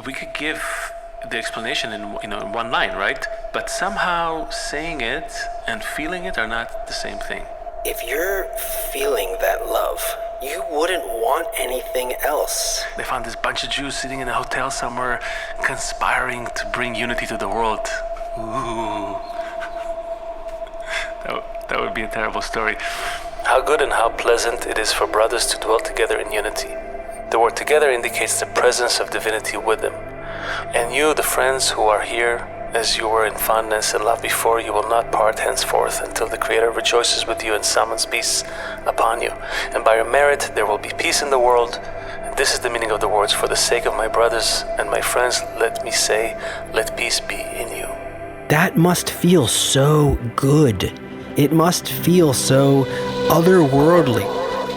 We could give the explanation in one line, right? But somehow saying it and feeling it are not the same thing. If you're feeling that love, you wouldn't want anything else. They found this bunch of Jews sitting in a hotel somewhere, conspiring to bring unity to the world. Ooh. That would be a terrible story. How good and how pleasant it is for brothers to dwell together in unity. The word together indicates the presence of divinity with them. And you, the friends who are here, as you were in fondness and love before, you will not part henceforth until the Creator rejoices with you and summons peace upon you. And by your merit there will be peace in the world. And this is the meaning of the words, for the sake of my brothers and my friends, let me say, let peace be in you. That must feel so good. It must feel so otherworldly.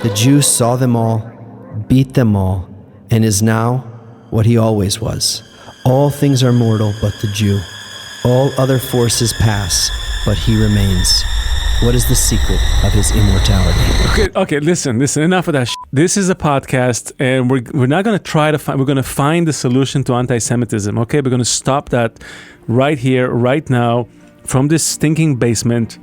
The Jew saw them all, beat them all, and is now what he always was. All things are mortal but the Jew. All other forces pass, but he remains. What is the secret of his immortality? Okay, listen, enough of that This is a podcast, and we're not going to try to find, we're going to find the solution to anti-Semitism, okay? We're going to stop that right here, right now, from this stinking basement.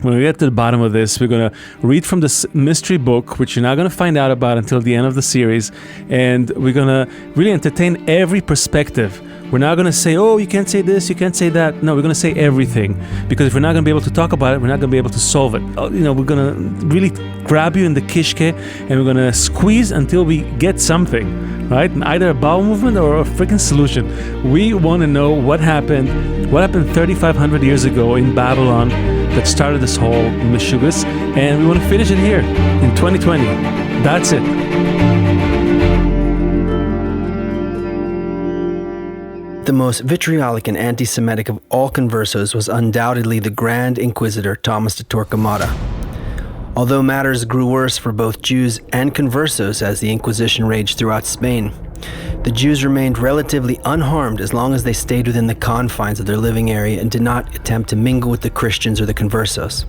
When we get to the bottom of this, we're going to read from this mystery book, which you're not going to find out about until the end of the series, and we're going to really entertain every perspective. We're not going to say, oh, you can't say this, you can't say that. No, we're going to say everything, because if we're not going to be able to talk about it, we're not going to be able to solve it. We're going to really grab you in the kishke, and we're going to squeeze until we get something, right? Either a bowel movement or a freaking solution. We want to know what happened 3,500 years ago in Babylon that started this whole mishugas, and we want to finish it here in 2020. That's it. The most vitriolic and anti-Semitic of all conversos was undoubtedly the Grand Inquisitor Thomas de Torquemada. Although matters grew worse for both Jews and conversos as the Inquisition raged throughout Spain, the Jews remained relatively unharmed as long as they stayed within the confines of their living area and did not attempt to mingle with the Christians or the conversos.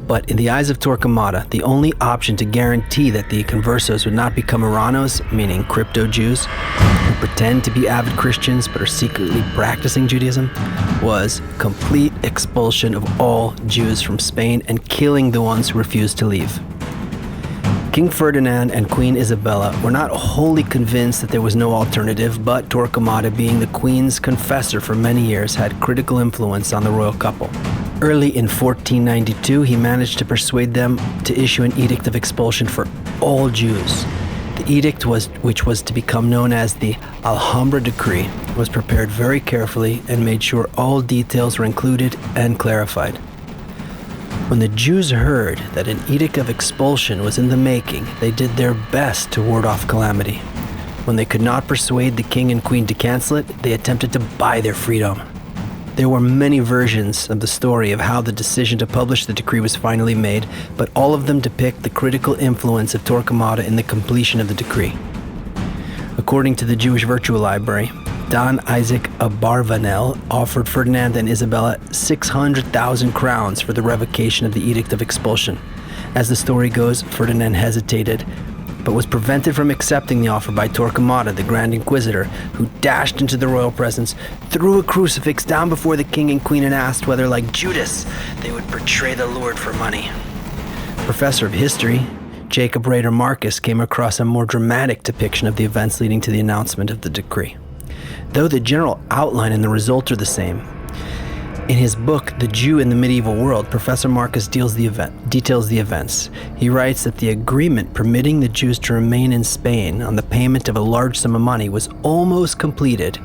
But in the eyes of Torquemada, the only option to guarantee that the conversos would not become Iranos, meaning crypto-Jews, who pretend to be avid Christians but are secretly practicing Judaism, was complete expulsion of all Jews from Spain and killing the ones who refused to leave. King Ferdinand and Queen Isabella were not wholly convinced that there was no alternative, but Torquemada, being the Queen's confessor for many years, had critical influence on the royal couple. Early in 1492, he managed to persuade them to issue an edict of expulsion for all Jews. The edict, which was to become known as the Alhambra decree, was prepared very carefully and made sure all details were included and clarified. When the Jews heard that an edict of expulsion was in the making, they did their best to ward off calamity. When they could not persuade the king and queen to cancel it, they attempted to buy their freedom. There were many versions of the story of how the decision to publish the decree was finally made, but all of them depict the critical influence of Torquemada in the completion of the decree. According to the Jewish Virtual Library, Don Isaac Abarvanel offered Ferdinand and Isabella 600,000 crowns for the revocation of the Edict of Expulsion. As the story goes, Ferdinand hesitated, but was prevented from accepting the offer by Torquemada, the Grand Inquisitor, who dashed into the royal presence, threw a crucifix down before the king and queen, and asked whether, like Judas, they would betray the Lord for money. Professor of history Jacob Rader Marcus came across a more dramatic depiction of the events leading to the announcement of the decree. Though the general outline and the result are the same, in his book, The Jew in the Medieval World, Professor Marcus details the events. He writes that the agreement permitting the Jews to remain in Spain on the payment of a large sum of money was almost completed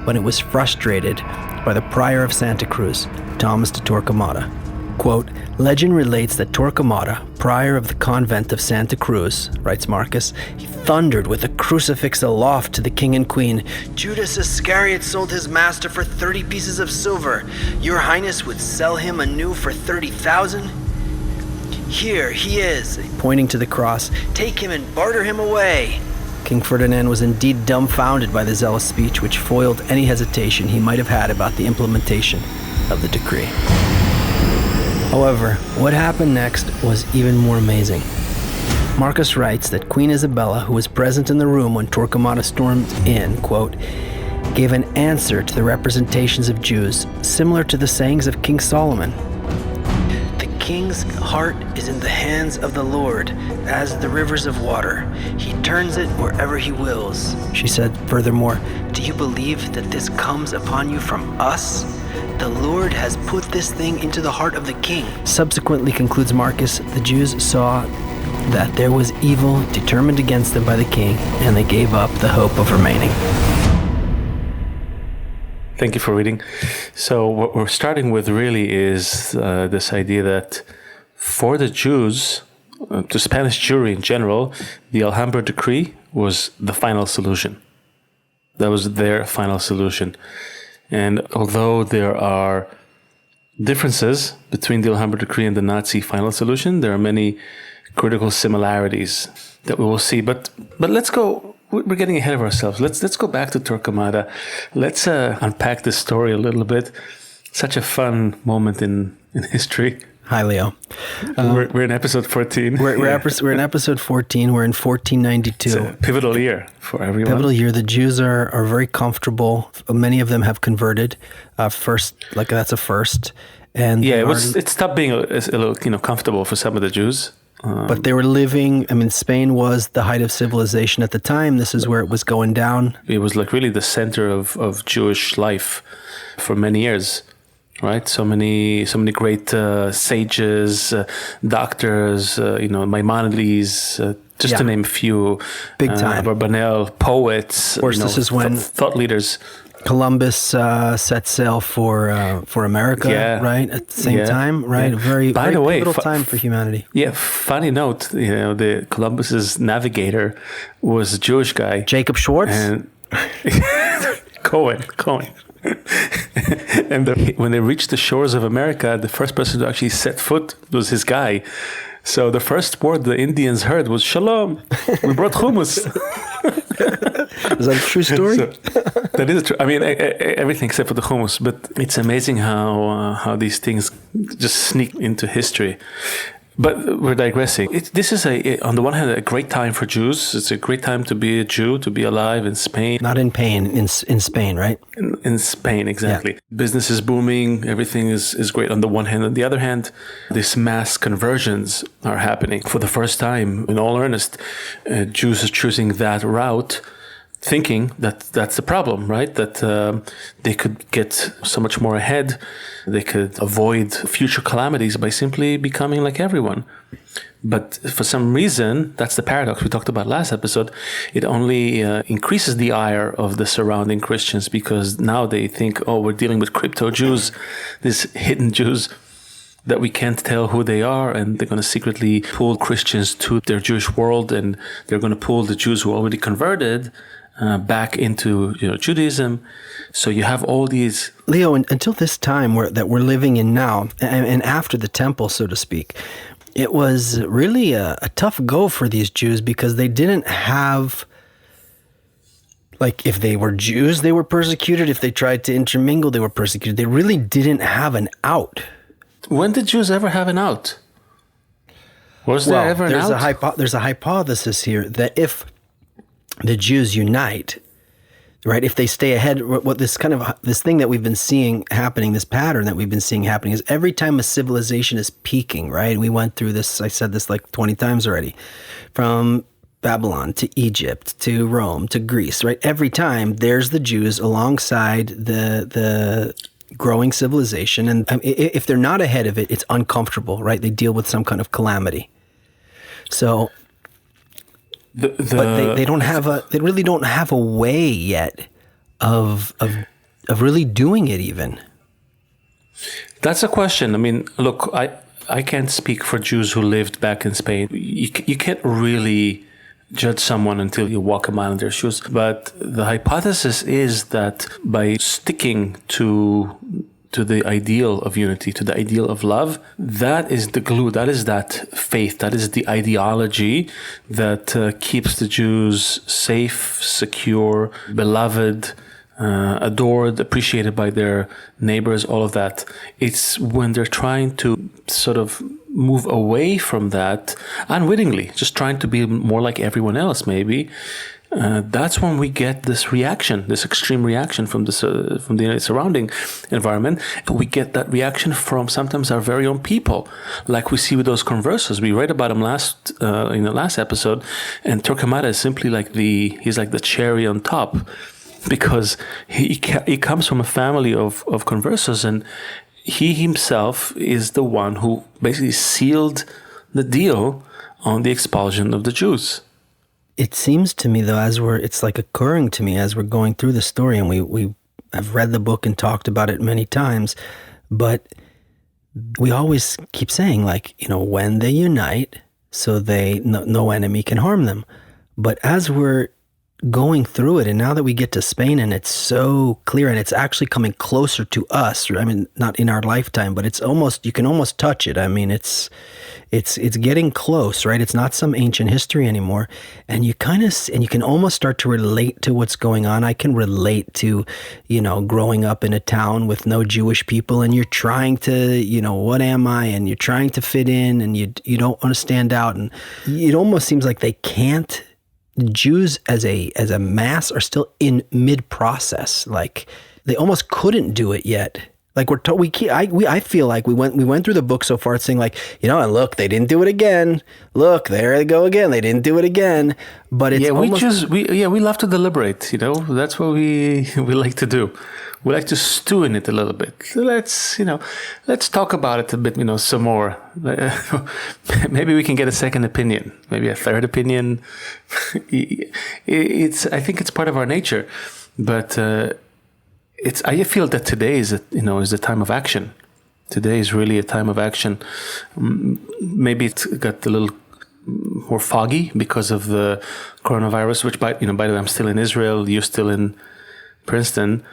when it was frustrated by the prior of Santa Cruz, Thomas de Torquemada. Quote, legend relates that Torquemada, prior of the convent of Santa Cruz, writes Marcus, he thundered with a crucifix aloft to the king and queen, Judas Iscariot sold his master for 30 pieces of silver. Your Highness would sell him anew for 30,000? Here he is, pointing to the cross. Take him and barter him away. King Ferdinand was indeed dumbfounded by the zealous speech, which foiled any hesitation he might have had about the implementation of the decree. However, what happened next was even more amazing. Marcus writes that Queen Isabella, who was present in the room when Torquemada stormed in, quote, gave an answer to the representations of Jews, similar to the sayings of King Solomon. The king's heart is in the hands of the Lord, as the rivers of water. He turns it wherever he wills. She said, furthermore, do you believe that this comes upon you from us? The Lord has put this thing into the heart of the king. Subsequently, concludes Marcus, the Jews saw that there was evil determined against them by the king, and they gave up the hope of remaining. Thank you for reading. So what we're starting with really is this idea that for the Jews, the Spanish Jewry in general, the Alhambra decree was the final solution. That was their final solution. And although there are differences between the Alhambra decree and the Nazi final solution, there are many critical similarities that we will see. But let's go. We're getting ahead of ourselves. Let's go back to Torquemada. Let's unpack this story a little bit. Such a fun moment in history. Hi, Leo. We're in episode 14. We're in episode 14. We're in 1492. It's a pivotal year for everyone. Pivotal year. The Jews are very comfortable. Many of them have converted. First, like that's a first. And yeah, it stopped being a little comfortable for some of the Jews. But they were living, Spain was the height of civilization at the time. This is where it was going down. It was like really the center of Jewish life for many years, right? So many great sages, doctors, Maimonides, just to name a few. Big time. Abravanel, poets, of course, this is when thought leaders. Columbus set sail for America, right? At the same time, right? Yeah. A very way, pivotal time for humanity. Yeah, funny note, the Columbus's navigator was a Jewish guy. Jacob Schwartz? And Cohen. And when they reached the shores of America, the first person to actually set foot was his guy. So the first word the Indians heard was "Shalom." We brought hummus. Is that a true story? That is true. Everything except for the hummus. But it's amazing how these things just sneak into history. But we're digressing. This is on the one hand, a great time for Jews. It's a great time to be a Jew, to be alive in Spain. Not in pain, in Spain, right? In Spain, exactly. Yeah. Business is booming. Everything is great on the one hand. On the other hand, these mass conversions are happening. For the first time, in all earnest, Jews are choosing that route, thinking that that's the problem, right? That they could get so much more ahead. They could avoid future calamities by simply becoming like everyone. But for some reason, that's the paradox we talked about last episode, it only increases the ire of the surrounding Christians, because now they think, we're dealing with crypto Jews, these hidden Jews that we can't tell who they are, and they're going to secretly pull Christians to their Jewish world, and they're going to pull the Jews who already converted back into Judaism. So you have all these... Leo, until this time that we're living in now, and after the temple, so to speak, it was really a tough go for these Jews, because they didn't have... Like, if they were Jews, they were persecuted. If they tried to intermingle, they were persecuted. They really didn't have an out. When did Jews ever have an out? Was there ever an out? There's a hypothesis here that if the Jews unite, right, if they stay ahead, what this thing that we've been seeing happening, this pattern that we've been seeing happening, is every time a civilization is peaking, right? We went through this, I said this like 20 times already, from Babylon to Egypt to Rome to Greece, right? Every time there's the Jews alongside the growing civilization, and if they're not ahead of it, it's uncomfortable, right? They deal with some kind of calamity. So... but they don't have they really don't have a way yet of really doing it even. That's a question. Look, I can't speak for Jews who lived back in Spain. You can't really judge someone until you walk a mile in their shoes. But the hypothesis is that by sticking to the ideal of unity, to the ideal of love, that is the glue, that is that faith, that is the ideology that keeps the Jews safe, secure, beloved, adored, appreciated by their neighbors, all of that. It's when they're trying to sort of move away from that, unwittingly, just trying to be more like everyone else maybe, that's when we get this reaction, this extreme reaction from the surrounding environment. We get that reaction from sometimes our very own people, like we see with those conversos. We read about him in the last episode, and Torquemada is simply he's like the cherry on top, because he comes from a family of conversos, and he himself is the one who basically sealed the deal on the expulsion of the Jews. It seems to me, though, it's like occurring to me as we're going through the story, and we have read the book and talked about it many times, but we always keep saying, like, when they unite, so no enemy can harm them. But as we're going through it, and now that we get to Spain, and it's so clear, and it's actually coming closer to us. I mean, not in our lifetime, but you can almost touch it. I mean, it's getting close, right? It's not some ancient history anymore, and you can almost start to relate to what's going on. I can relate to, growing up in a town with no Jewish people, and you're trying to, what am I? And you're trying to fit in, and you don't want to stand out, and it almost seems like they can't. The Jews as a mass are still in mid-process. Like, they almost couldn't do it yet. Like, I feel like we went through the book so far, saying, like, and look, they didn't do it again. Look, there they go again. They didn't do it again. But it's we love to deliberate. That's what we like to do. We like to stew in it a little bit. So let's talk about it a bit, some more. Maybe we can get a second opinion, maybe a third opinion. I think it's part of our nature, but I feel that today is a time of action. Today is really a time of action. Maybe it got a little more foggy because of the coronavirus, which by the way, I'm still in Israel, you're still in Princeton.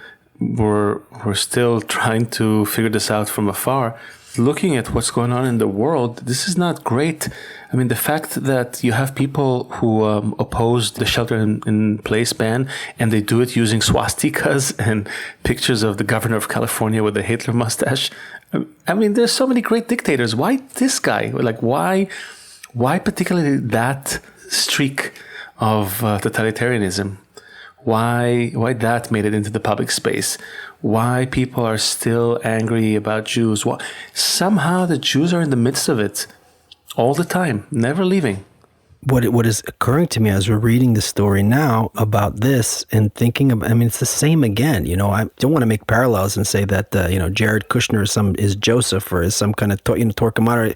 We're still trying to figure this out from afar. Looking at what's going on in the world, this is not great. I mean, the fact that you have people who oppose the shelter-in-place ban, and they do it using swastikas and pictures of the governor of California with the Hitler mustache. I mean, there's so many great dictators. Why this guy? Like, why particularly that streak of totalitarianism? Why that made it into the public space? Why people are still angry about Jews? Somehow the Jews are in the midst of it all the time, never leaving. What is occurring to me as we're reading the story now about this and thinking about, I mean, it's the same again. I don't want to make parallels and say that, Jared Kushner is Joseph or is some kind of, Torquemada.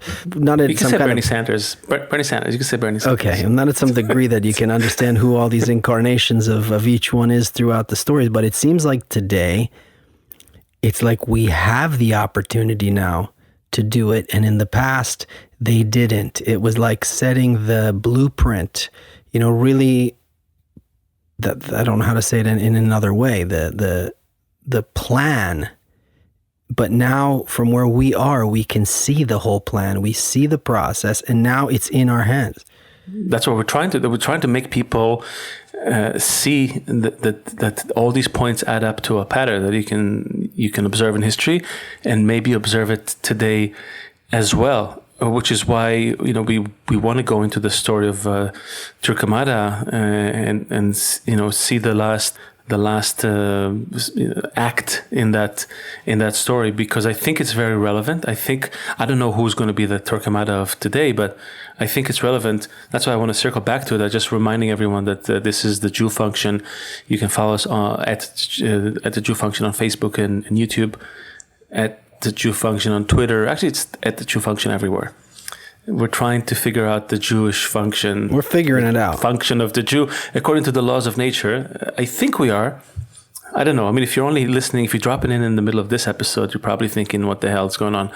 You can say Bernie Sanders. Bernie Sanders. You can say Bernie Sanders. Okay. Not at some degree that you can understand who all these incarnations of each one is throughout the stories. But it seems like today, it's like we have the opportunity now to do it. And in the past, they didn't. It was like setting the blueprint, really, that I don't know how to say it in another way, the plan. But now from where we are, we can see the whole plan. We see the process, and now it's in our hands. That's what we're trying to do. We're trying to make people see that all these points add up to a pattern that you can observe in history, and maybe observe it today as well. Which is why we want to go into the story of Torquemada and see the last act in that story, because I think it's very relevant. I don't know who's going to be the Torquemada of today, but I think it's relevant. That's why I want to circle back to it. I'm just reminding everyone that this is the Jew Function. You can follow us at the Jew Function on Facebook and YouTube, at the Jew Function on Twitter. Actually, it's at the Jew Function everywhere. We're trying to figure out the Jewish function. We're figuring it out. Function of the Jew according to the laws of nature. I think we are. I don't know. I mean, if you're only listening, if you're dropping in the middle of this episode, you're probably thinking, what the hell is going on?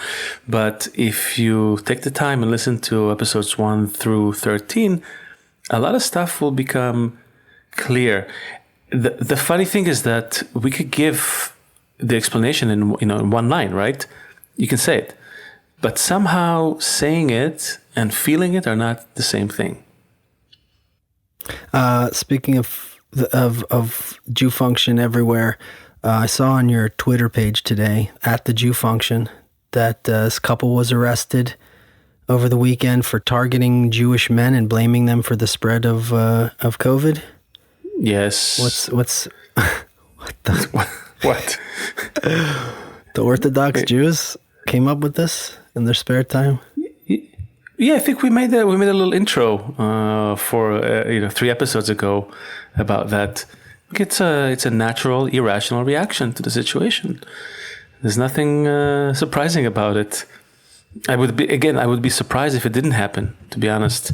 But if you take the time and listen to episodes 1 through 13, a lot of stuff will become clear. The funny thing is that we could give the explanation in one line, right? You can say it, but somehow saying it and feeling it are not the same thing. Speaking of Jew Function everywhere, I saw on your Twitter page today at the Jew Function that this couple was arrested over the weekend for targeting Jewish men and blaming them for the spread of COVID. Yes. What's what the What? the Orthodox Jews came up with this in their spare time? Yeah, I think we made a little intro for 3 episodes ago about that. It's a natural, irrational reaction to the situation. There's nothing surprising about it. I would be surprised if it didn't happen, to be honest.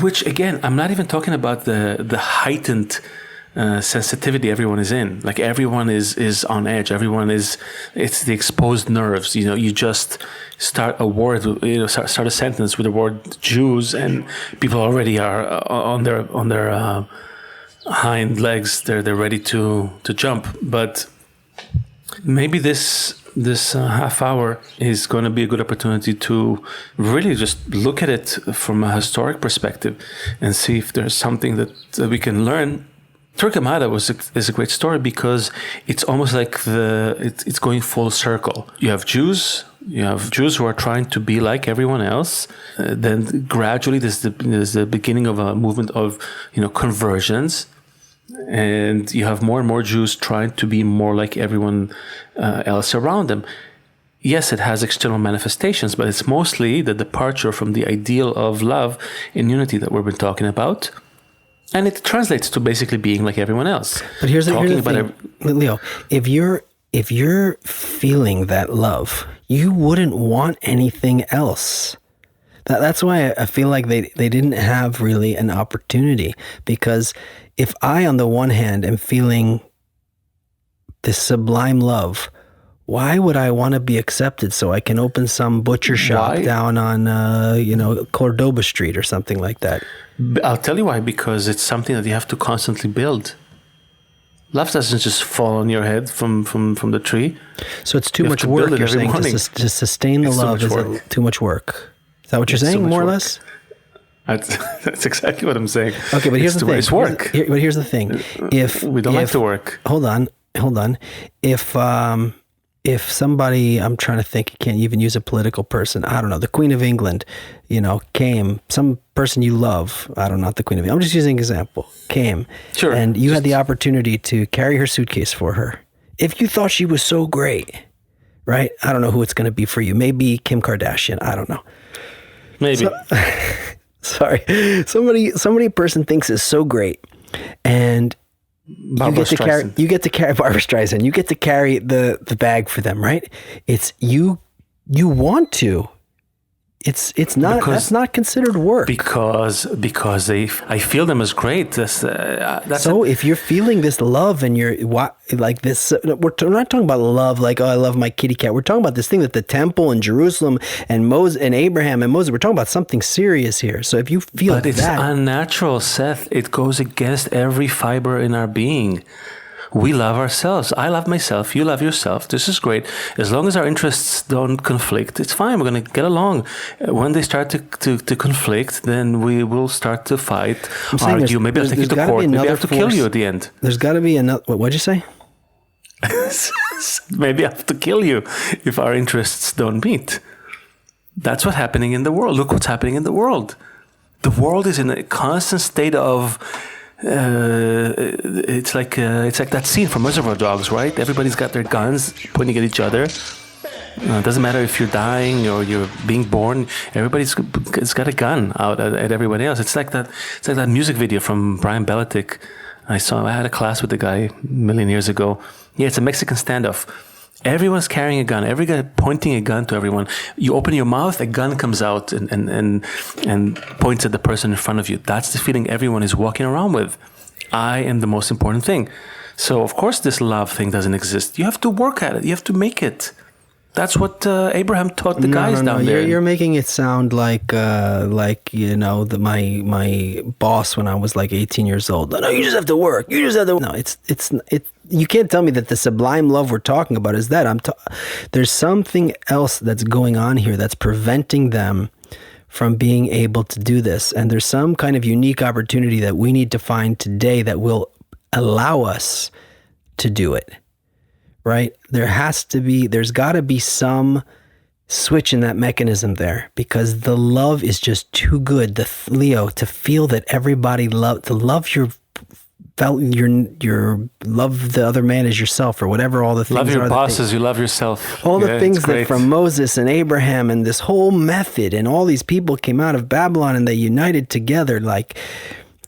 Which, again, I'm not even talking about the heightened sensitivity everyone is in. Like, everyone is on edge. It's the exposed nerves. You just start a word, start a sentence with the word Jews, and people already are on their hind legs. They're ready to jump. But maybe this half hour is going to be a good opportunity to really just look at it from a historic perspective and see if there's something that we can learn. Torquemada is a great story because it's almost like it's going full circle. You have Jews who are trying to be like everyone else. Then gradually there's the beginning of a movement of conversions. And you have more and more Jews trying to be more like everyone else around them. Yes, it has external manifestations, but it's mostly the departure from the ideal of love and unity that we've been talking about. And it translates to basically being like everyone else. But here's the thing, Leo. If you're feeling that love, you wouldn't want anything else. That's why I feel like they didn't have really an opportunity, because if I, on the one hand, am feeling this sublime love, why would I want to be accepted so I can open some butcher shop down on, Cordoba Street or something like that? I'll tell you why, because it's something that you have to constantly build. Love doesn't just fall on your head from the tree. So it's too much work, you're saying, to sustain the love is too much work. Is that what you're saying, more or less? That's exactly what I'm saying. Okay, but here's the thing. It's work. But here's the thing. If we don't like to work. Hold on. If somebody, I'm trying to think, you can't even use a political person. I don't know. The Queen of England, came. Some person you love. I don't know, not the Queen of England. I'm just using an example. Came. Sure. And you had the opportunity to carry her suitcase for her. If you thought she was so great, right? I don't know who it's going to be for you. Maybe Kim Kardashian. I don't know. Maybe. Sorry. Somebody person thinks is so great, and you get to carry Barbara Streisand. You get to carry the bag for them, right? It's you want to. It's not. That's not considered work. Because I feel them as great. If you're feeling this love and you're like this, we're not talking about love like, oh, I love my kitty cat. We're talking about this thing that the temple in Jerusalem and Moses and Abraham and Moses. We're talking about something serious here. So if you feel but it's unnatural, Seth. It goes against every fiber in our being. We love ourselves. I love myself. You love yourself. This is great. As long as our interests don't conflict, it's fine. We're going to get along. When they start to conflict, then we will start to fight, argue. Maybe I'll take you to court. Maybe I have to kill you at the end. There's got to be another... What'd you say? Maybe I have to kill you if our interests don't meet. That's what's happening in the world. Look what's happening in the world. The world is in a constant state of... it's like that scene from Reservoir Dogs, right? Everybody's got their guns pointing at each other. It doesn't matter if you're dying or you're being born. Everybody's got a gun out at everybody else. It's like that music video from Brian Belichick. I had a class with the guy a million years ago. Yeah, it's a Mexican standoff. Everyone's carrying a gun. Every guy pointing a gun to everyone. You open your mouth, a gun comes out and points at the person in front of you. That's the feeling everyone is walking around with. I am the most important thing. So, of course, this love thing doesn't exist. You have to work at it. You have to make it. That's what Abraham taught the guys down there. You're making it sound like my boss when I was like 18 years old. No, you just have to work. You just have to. No, it's. You can't tell me that the sublime love we're talking about is that. There's something else that's going on here that's preventing them from being able to do this, and there's some kind of unique opportunity that we need to find today that will allow us to do it. Right? There's got to be some switch in that mechanism there, because the love is just too good. Leo, to feel that everybody to love your love the other man as yourself, or whatever all the things love your are boss as you love yourself. All the things that great. from Moses and Abraham and this whole method, and all these people came out of Babylon and they united together. Like,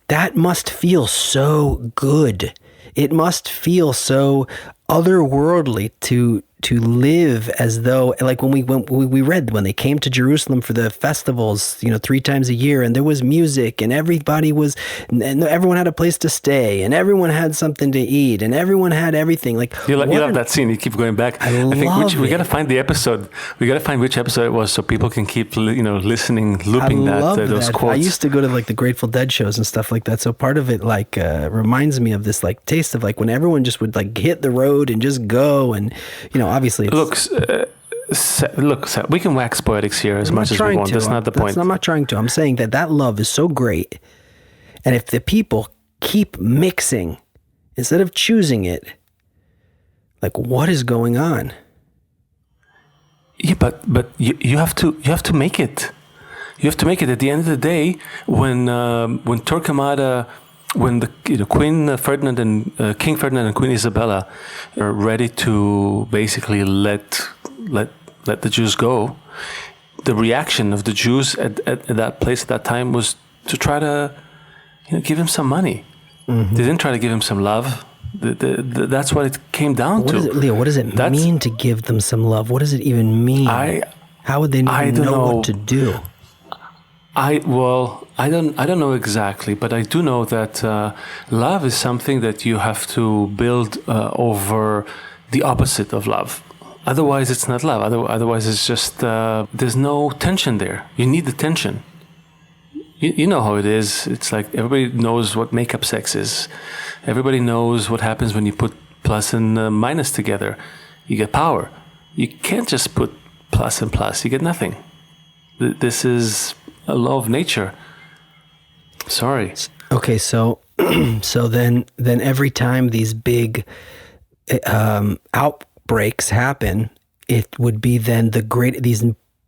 that must feel so good. It must feel so otherworldly to live as though, like when we read when they came to Jerusalem for the festivals, 3 times a year, and there was music, and everyone had a place to stay, and everyone had something to eat, and everyone had everything. Like, you love that scene. You keep going back. I think we got to find the episode. We got to find which episode it was, so people can keep listening, looping those quotes. I used to go to like the Grateful Dead shows and stuff like that. So part of it reminds me of this like taste of like when everyone just would like hit the road and just go, and obviously it's, look, we can wax poetics here as much as we want. That's not the point. I'm not trying to. I'm saying that love is so great, and if the people keep mixing instead of choosing it, like, what is going on? Yeah, but you have to make it. You have to make it. At the end of the day, when Torquemada, when the Queen Ferdinand and King Ferdinand and Queen Isabella are ready to basically let the Jews go, the reaction of the Jews at that place at that time was to try to give him some money. Mm-hmm. They didn't try to give him some love. That's what it came down to. Leo, what does it mean to give them some love? What does it even mean? How would they know what to do? I don't know exactly, but I do know that love is something that you have to build over the opposite of love. Otherwise, it's not love. Otherwise, it's just there's no tension there. You need the tension. You know how it is. It's like everybody knows what makeup sex is. Everybody knows what happens when you put plus and minus together. You get power. You can't just put plus and plus. You get nothing. This is a law of nature. Sorry. Okay, so then every time these big outbreaks happen, it would be then these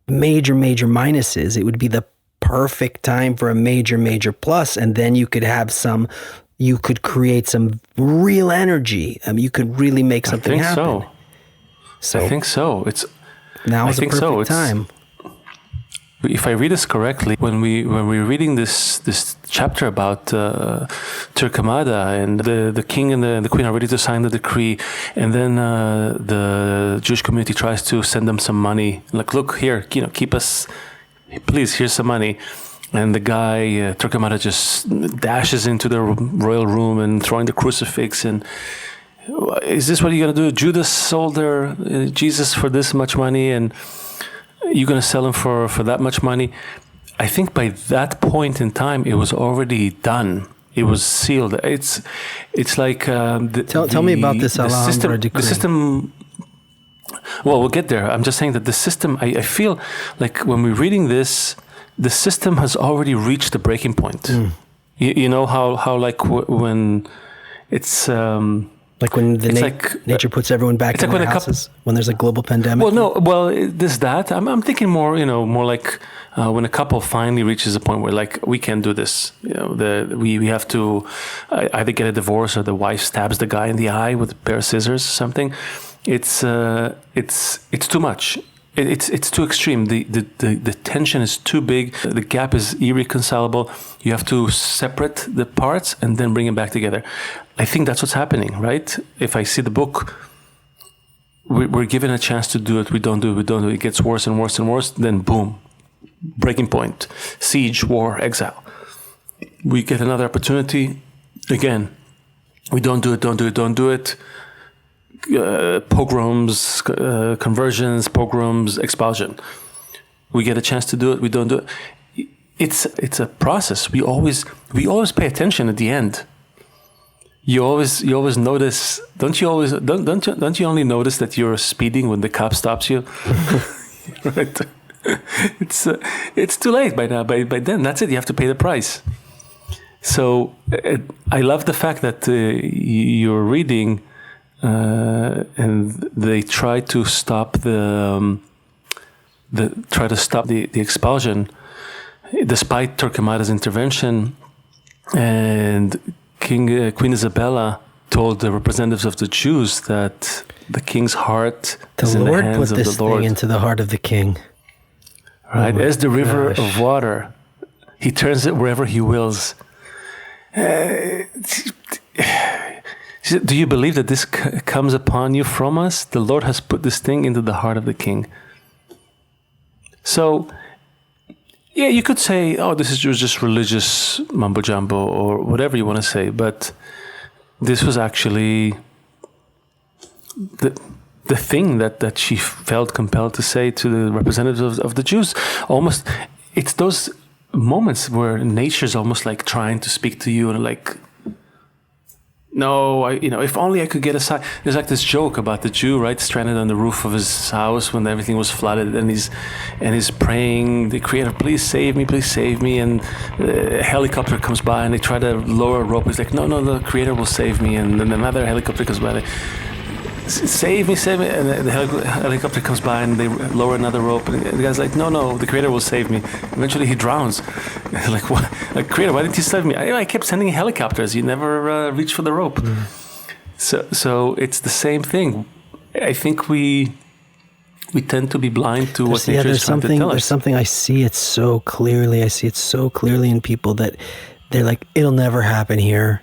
major minuses. It would be the perfect time for a major plus, and then you could create some real energy. You could really make something happen. I think so. Now is the perfect time. If I read this correctly, when we're reading this chapter about Torquemada, and the king and the queen are ready to sign the decree, and then the Jewish community tries to send them some money, like, look here, keep us, please, here's some money. And the guy, Torquemada, just dashes into the royal room and throwing the crucifix. And is this what you're going to do? Judas sold Jesus for this much money, and you're going to sell him for that much money? I think by that point in time, it was already done. It was sealed. It's like tell me about this Alhambra decree. The system. Well, we'll get there. I'm just saying that the system. I feel like when we're reading this, the system has already reached the breaking point. You know how like when it's. Like when nature puts everyone back in their houses when there's a global pandemic. I'm thinking more like when a couple finally reaches a point where like we can't do this. We have to either get a divorce or the wife stabs the guy in the eye with a pair of scissors or something. It's too much. It's too extreme. The tension is too big. The gap is irreconcilable. You have to separate the parts and then bring them back together. I think that's what's happening, right? If I see the book, we're given a chance to do it. We don't do it. It gets worse and worse and worse. Then boom, breaking point, siege, war, exile. We get another opportunity. Again, we don't do it. Pogroms, conversions, pogroms, expulsion. We get a chance to do it. We don't do it. It's a process. We always pay attention at the end. You always notice. Don't you only notice that you're speeding when the cop stops you? Right. It's too late by now. By then, that's it. You have to pay the price. So I love the fact that you're reading. And they try to stop the expulsion, despite Torquemada's intervention, and Queen Isabella told the representatives of the Jews that the king's heart is in the Lord hands put of this the Lord. thing into the heart of the king. Right? As the river gosh. of water, he turns it wherever he wills. Do you believe that this comes upon you from us? The Lord has put this thing into the heart of the king. So, yeah, you could say, oh, this is just religious mumbo jumbo or whatever you want to say, but this was actually the thing that she felt compelled to say to the representatives of the Jews. Almost, it's those moments where nature's almost like trying to speak to you and like, no, if only I could get aside. There's like this joke about the Jew, right, stranded on the roof of his house when everything was flooded, and he's praying, the Creator, please save me, and a helicopter comes by and they try to lower a rope. He's like, no, the Creator will save me, and then another helicopter comes by. Save me, and the helicopter comes by and they lower another rope, and the guy's like, no, the Creator will save me. Eventually he drowns. Like, what? Like, Creator, why didn't you save me? I kept sending helicopters, you never reach for the rope. So it's the same thing. I think we tend to be blind to what nature is trying to tell us. There's something I see it so clearly. I see it so clearly in people that they're like, it'll never happen here.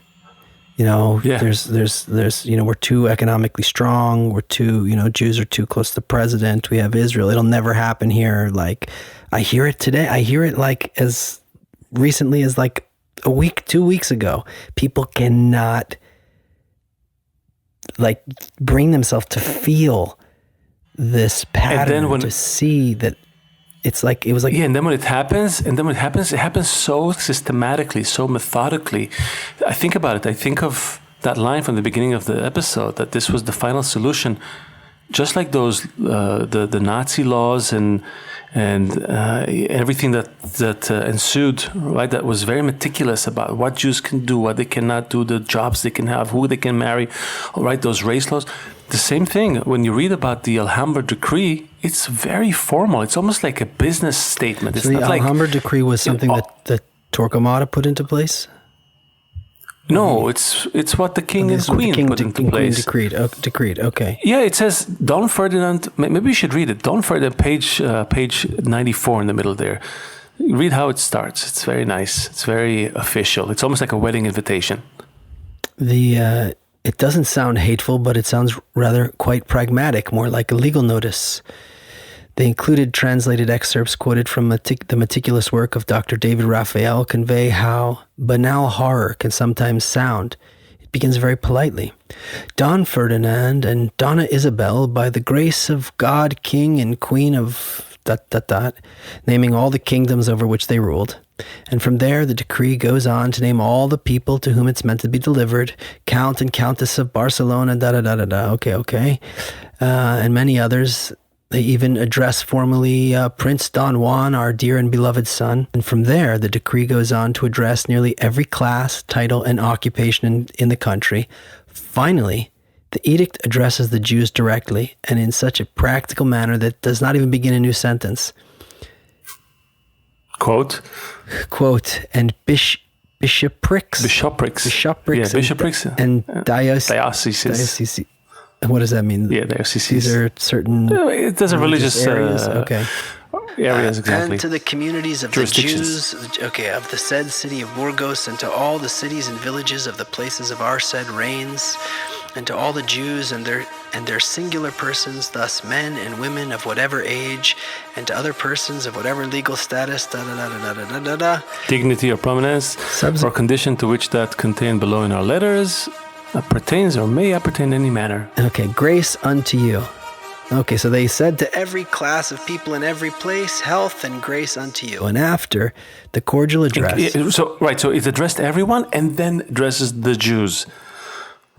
There's we're too economically strong. We're too, Jews are too close to the president. We have Israel. It'll never happen here. Like, I hear it today. I hear it like as recently as like a week, 2 weeks ago. People cannot like bring themselves to feel this pattern, to see that it was like... Yeah, and then when it happens, it happens so systematically, so methodically. I think about it. I think of that line from the beginning of the episode, that this was the final solution. Just like those, the Nazi laws and everything that ensued, right? That was very meticulous about what Jews can do, what they cannot do, the jobs they can have, who they can marry, right? Those race laws. The same thing, when you read about the Alhambra decree, it's very formal. It's almost like a business statement. It's so the not Alhambra decree was something that Torquemada put into place? No, it's what the king and queen put into place. Decreed, okay. Yeah, it says, Don Ferdinand, maybe we should read it. Don Ferdinand, page 94 in the middle there. Read how it starts. It's very nice. It's very official. It's almost like a wedding invitation. It doesn't sound hateful, but it sounds rather quite pragmatic, more like a legal notice. The included translated excerpts quoted from the meticulous work of Dr. David Raphael convey how banal horror can sometimes sound. It begins very politely. Don Ferdinand and Donna Isabel, by the grace of God, King and Queen of ... naming all the kingdoms over which they ruled. And from there, the decree goes on to name all the people to whom it's meant to be delivered, Count and Countess of Barcelona, okay. And many others. They even address formally Prince Don Juan, our dear and beloved son. And from there, the decree goes on to address nearly every class, title, and occupation in the country. Finally, the edict addresses the Jews directly and in such a practical manner that does not even begin a new sentence. Quote, and bishoprics. Yeah, bishoprics. And dioceses. What does that mean? Yeah, dioceses. These are certain... There's a religious areas. Okay. Areas, exactly. And to the communities of the Jews, of the said city of Burgos, and to all the cities and villages of the places of our said reigns, and to all the Jews and their singular persons, thus men and women of whatever age, and to other persons of whatever legal status, dignity or prominence, or condition to which that contained below in our letters, pertains or may appertain in any manner. Okay, grace unto you. Okay, so they said to every class of people in every place, health and grace unto you. And after the cordial address... So it's addressed to everyone and then addresses the Jews,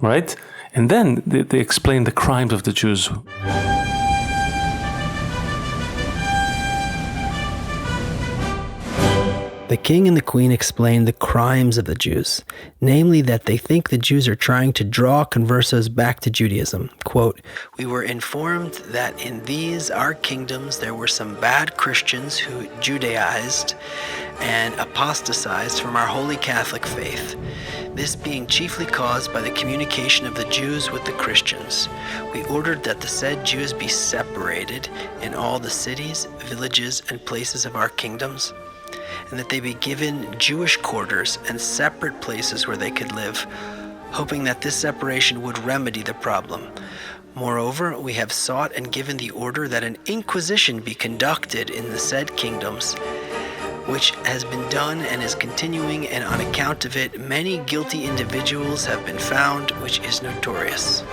right? And then they explain the crimes of the Jews. The king and the queen explain the crimes of the Jews, namely that they think the Jews are trying to draw conversos back to Judaism. Quote, "We were informed that in these our kingdoms there were some bad Christians who Judaized and apostatized from our holy Catholic faith, this being chiefly caused by the communication of the Jews with the Christians. We ordered that the said Jews be separated in all the cities, villages, and places of our kingdoms, and that they be given Jewish quarters and separate places where they could live, hoping that this separation would remedy the problem. Moreover, we have sought and given the order that an inquisition be conducted in the said kingdoms, which has been done and is continuing, and on account of it many guilty individuals have been found, which is notorious.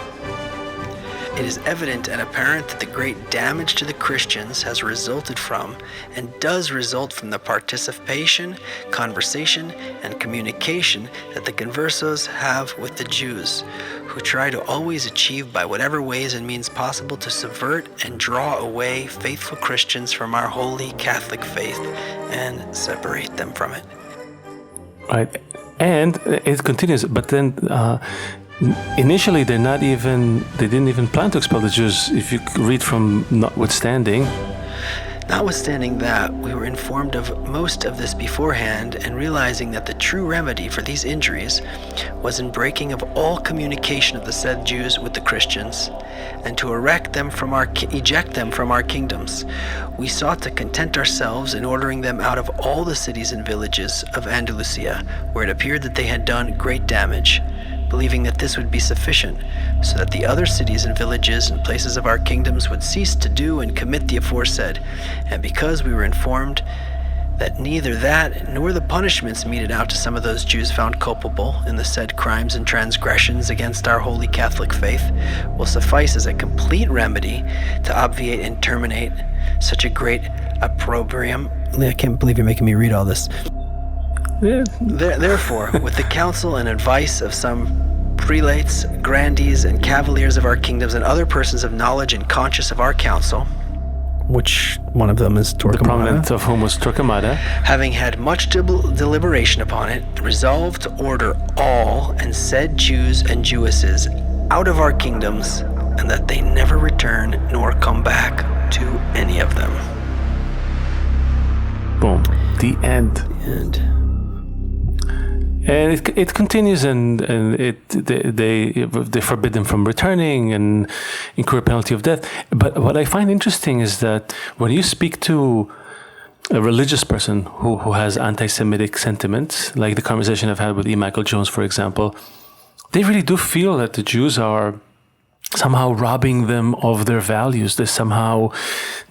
It is evident and apparent that the great damage to the Christians has resulted from, and does result from, the participation, conversation, and communication that the conversos have with the Jews, who try to always achieve by whatever ways and means possible to subvert and draw away faithful Christians from our holy Catholic faith and separate them from it." Right. And it continues, but then initially they didn't even plan to expel the Jews. If you read from Notwithstanding that, we were informed of most of this beforehand, and realizing that the true remedy for these injuries was in breaking of all communication of the said Jews with the Christians, and to eject them from our kingdoms. We sought to content ourselves in ordering them out of all the cities and villages of Andalusia, where it appeared that they had done great damage, believing that this would be sufficient, so that the other cities and villages and places of our kingdoms would cease to do and commit the aforesaid. And because we were informed that neither that nor the punishments meted out to some of those Jews found culpable in the said crimes and transgressions against our holy Catholic faith will suffice as a complete remedy to obviate and terminate such a great opprobrium. I can't believe you're making me read all this. Therefore, with the counsel and advice of some prelates, grandees, and cavaliers of our kingdoms, and other persons of knowledge and conscious of our counsel, which one of them is Torquemada, the prominent of whom was Torquemada, having had much deliberation upon it, resolved to order all and said Jews and Jewesses out of our kingdoms, and that they never return nor come back to any of them. Boom. The end. And it continues, and they forbid them from returning and incur a penalty of death. But what I find interesting is that when you speak to a religious person who has anti-Semitic sentiments, like the conversation I've had with E. Michael Jones, for example, they really do feel that the Jews are somehow robbing them of their values. They somehow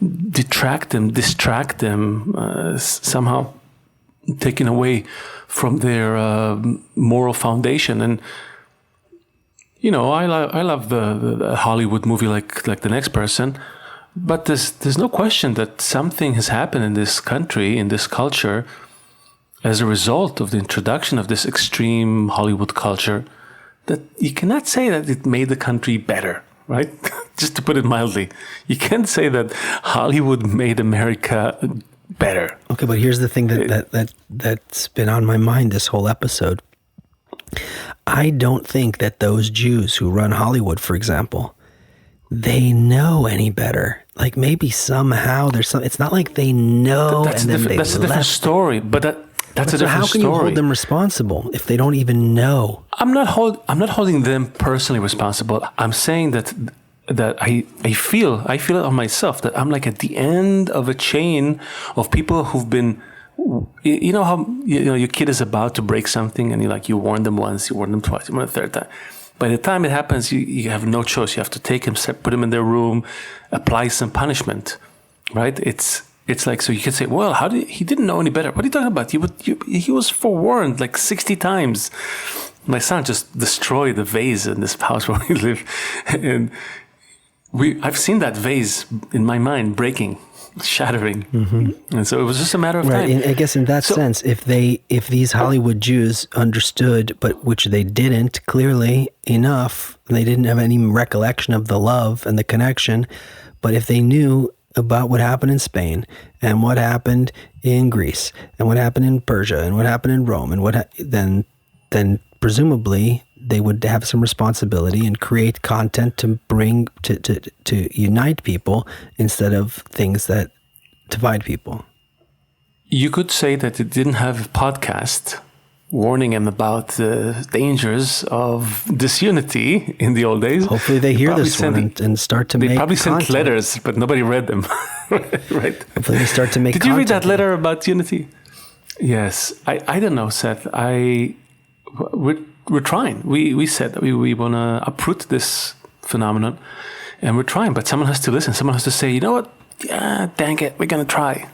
distract them, somehow taken away from their moral foundation. And you know, I love the Hollywood movie like the next person, but there's no question that something has happened in this country, in this culture, as a result of the introduction of this extreme Hollywood culture, that you cannot say that it made the country better, right? Just to put it mildly, you can't say that Hollywood made America better. Okay, but here's the thing that's been on my mind this whole episode. I don't think that those Jews who run Hollywood, for example, they know any better. Like maybe somehow there's some. It's not like they know. That's a different story. But that's a different story. How can you hold them responsible if they don't even know? I'm not holding them personally responsible. I'm saying that I feel it on myself, that I'm like at the end of a chain of people who've been, you know how your kid is about to break something and you warn them once, you warn them twice, you warn them a third time. By the time it happens, you have no choice. You have to take him, put him in their room, apply some punishment, right? It's like, so you can say, well, he didn't know any better. What are you talking about? He was forewarned like 60 times. My son just destroyed the vase in this house where we live, and I've seen that vase in my mind breaking, shattering, and so it was just a matter of time. And I guess in that sense, if these Hollywood Jews understood, but which they didn't clearly enough, they didn't have any recollection of the love and the connection. But if they knew about what happened in Spain and what happened in Greece and what happened in Persia and what happened in Rome and then presumably they would have some responsibility and create content to bring to unite people instead of things that divide people. You could say that it didn't have a podcast warning them about the dangers of disunity in the old days. Hopefully they hear this one and start to make They probably content. sent letters, but nobody read them. Right? Hopefully they start to make Did you read that content. letter about unity? Yes. I don't know, Seth. We're trying. We said that we want to uproot this phenomenon, and we're trying, but someone has to listen. Someone has to say, you know what? Yeah, dang it. We're going to try.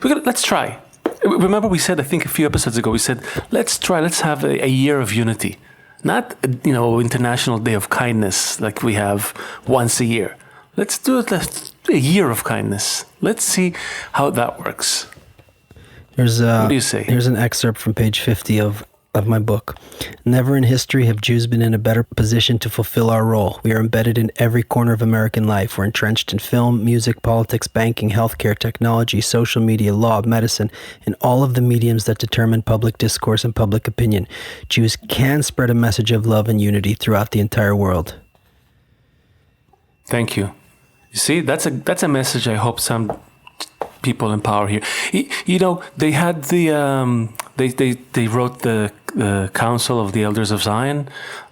Let's try. Remember we said, I think a few episodes ago, we said, let's have a year of unity. Not, International Day of Kindness like we have once a year. Let's do it a year of kindness. Let's see how that works. What do you say? Here's an excerpt from page 50 of my book. Never in history have Jews been in a better position to fulfill our role. We are embedded in every corner of American life. We're entrenched in film, music, politics, banking, healthcare, technology, social media, law, medicine, and all of the mediums that determine public discourse and public opinion. Jews can spread a message of love and unity throughout the entire world. Thank you. You see, that's a message I hope some people in power here. They had they wrote the Council of the Elders of Zion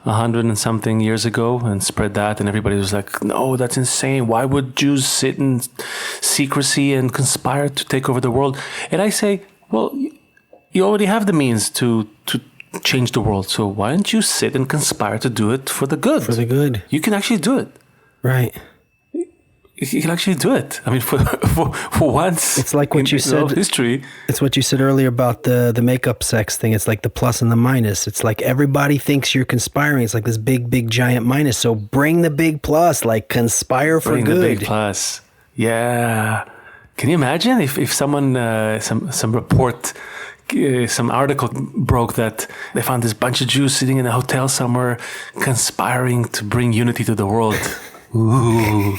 100 and something years ago and spread that, and everybody was like, no, that's insane. Why would Jews sit in secrecy and conspire to take over the world? And I say, well, you already have the means to change the world, so why don't you sit and conspire to do it for the good? For the good. You can actually do it. Right. You can actually do it. I mean, for once, it's like what you said. History. It's what you said earlier about the makeup sex thing. It's like the plus and the minus. It's like everybody thinks you're conspiring. It's like this big giant minus. So bring the big plus. Like conspire for good. Bring the big plus. Yeah. Can you imagine if someone some report. Some article broke that they found this bunch of Jews sitting in a hotel somewhere conspiring to bring unity to the world. Ooh.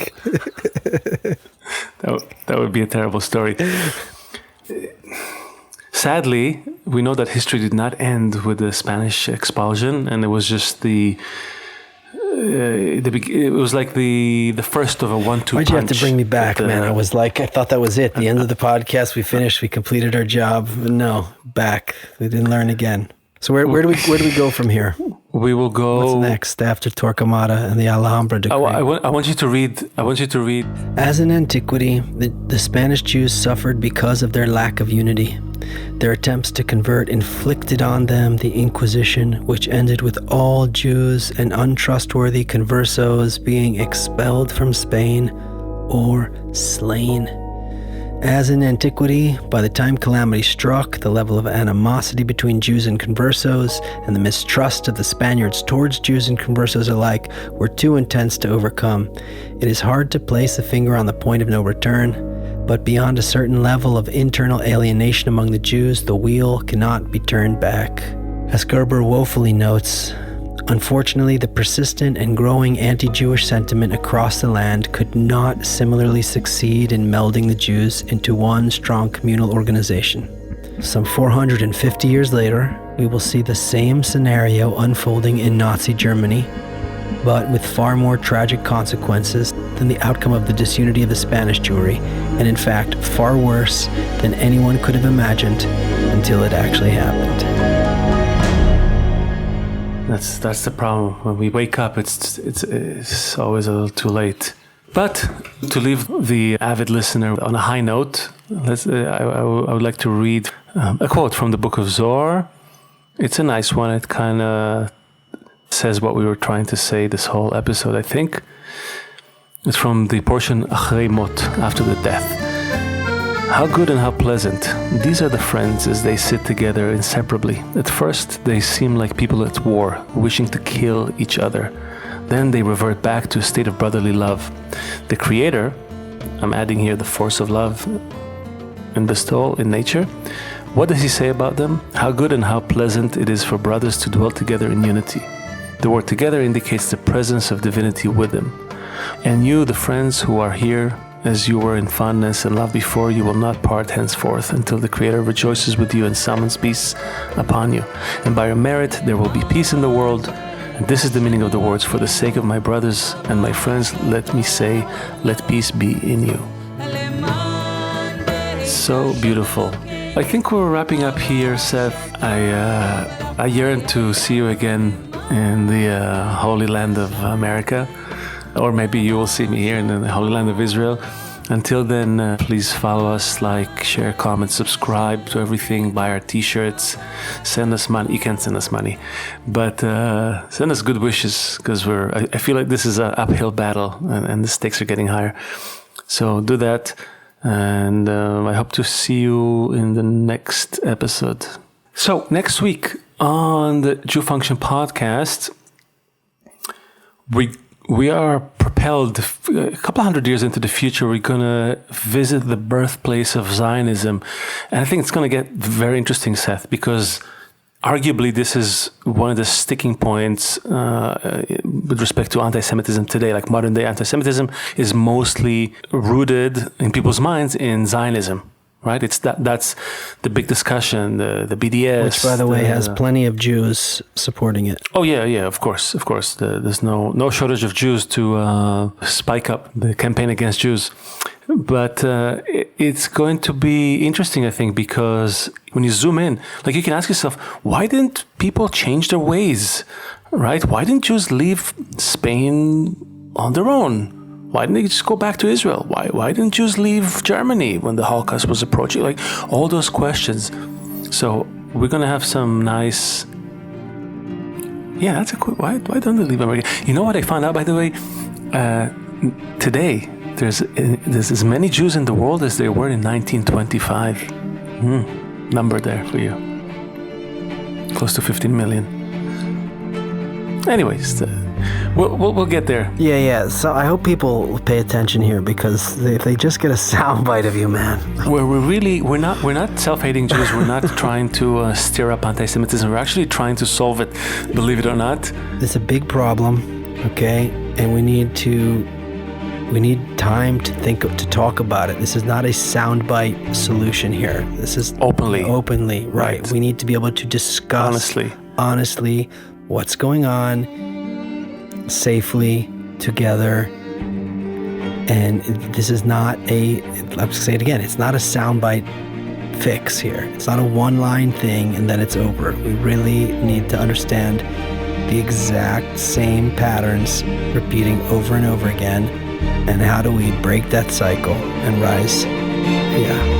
that would be a terrible story. Sadly, we know that history did not end with the Spanish expulsion, and it was just it was like the first of a 1-2 punch. Why'd you have to bring me back, man? I thought that was it. The end of the podcast, we finished, we completed our job. No, back. We didn't learn again. So where do we go from here? We will go. What's next after Torquemada and the Alhambra decree? I want you to read. As in antiquity, the Spanish Jews suffered because of their lack of unity. Their attempts to convert inflicted on them the Inquisition, which ended with all Jews and untrustworthy conversos being expelled from Spain or slain. As in antiquity, by the time calamity struck, the level of animosity between Jews and conversos and the mistrust of the Spaniards towards Jews and conversos alike were too intense to overcome. It is hard to place the finger on the point of no return, but beyond a certain level of internal alienation among the Jews, the wheel cannot be turned back. As Gerber woefully notes, unfortunately, the persistent and growing anti-Jewish sentiment across the land could not similarly succeed in melding the Jews into one strong communal organization. Some 450 years later, we will see the same scenario unfolding in Nazi Germany, but with far more tragic consequences than the outcome of the disunity of the Spanish Jewry, and in fact, far worse than anyone could have imagined until it actually happened. That's the problem. When we wake up, it's always a little too late. But to leave the avid listener on a high note, I would like to read a quote from the Book of Zohar. It's a nice one. It kind of says what we were trying to say this whole episode, I think. It's from the portion Achrei Mot, after the death. How good and how pleasant. These are the friends as they sit together inseparably. At first, they seem like people at war, wishing to kill each other. Then they revert back to a state of brotherly love. The Creator, I'm adding here the force of love in the soul, in nature, what does he say about them? How good and how pleasant it is for brothers to dwell together in unity. The word together indicates the presence of divinity with them. And you, the friends who are here, as you were in fondness and love before, you will not part henceforth until the Creator rejoices with you and summons peace upon you. And by your merit there will be peace in the world. And this is the meaning of the words, for the sake of my brothers and my friends, let me say, let peace be in you. So beautiful. I think we're wrapping up here, Seth. I yearn to see you again in the Holy Land of America. Or maybe you will see me here in the Holy Land of Israel. Until then, please follow us, like, share, comment, subscribe to everything, buy our t-shirts, send us money. You can't send us money, but send us good wishes, because I feel like this is an uphill battle and the stakes are getting higher. So do that, and I hope to see you in the next episode. So next week on the Jew Function podcast, we are propelled a couple hundred years into the future. We're going to visit the birthplace of Zionism. And I think it's going to get very interesting, Seth, because arguably this is one of the sticking points with respect to anti-Semitism today. Like modern day anti-Semitism is mostly rooted in people's minds in Zionism. Right, that's the big discussion. The BDS, which, by the way, has plenty of Jews supporting it. Oh yeah, of course. There's no shortage of Jews to spike up the campaign against Jews. But it's going to be interesting, I think, because when you zoom in, like, you can ask yourself, why didn't people change their ways? Right? Why didn't Jews leave Spain on their own? Why didn't they just go back to Israel? Why didn't Jews leave Germany when the Holocaust was approaching? Like, all those questions. So we're going to have some nice... Yeah, that's a quick... Why don't they leave America? You know what I found out, by the way? Today, there's as many Jews in the world as there were in 1925. Number there for you. Close to 15 million. Anyways... We'll get there. Yeah. So I hope people pay attention here, because if they just get a soundbite of you, man. We're not self-hating Jews. We're not trying to stir up anti-Semitism. We're actually trying to solve it. Believe it or not. It's a big problem, okay, and we need time to talk about it. This is not a soundbite solution here. This is openly, right? We need to be able to discuss honestly what's going on, safely, together. And this is not I'll say it again, it's not a soundbite fix here. It's not a one-line thing and then it's over. We really need to understand the exact same patterns repeating over and over again, and how do we break that cycle and rise. Yeah.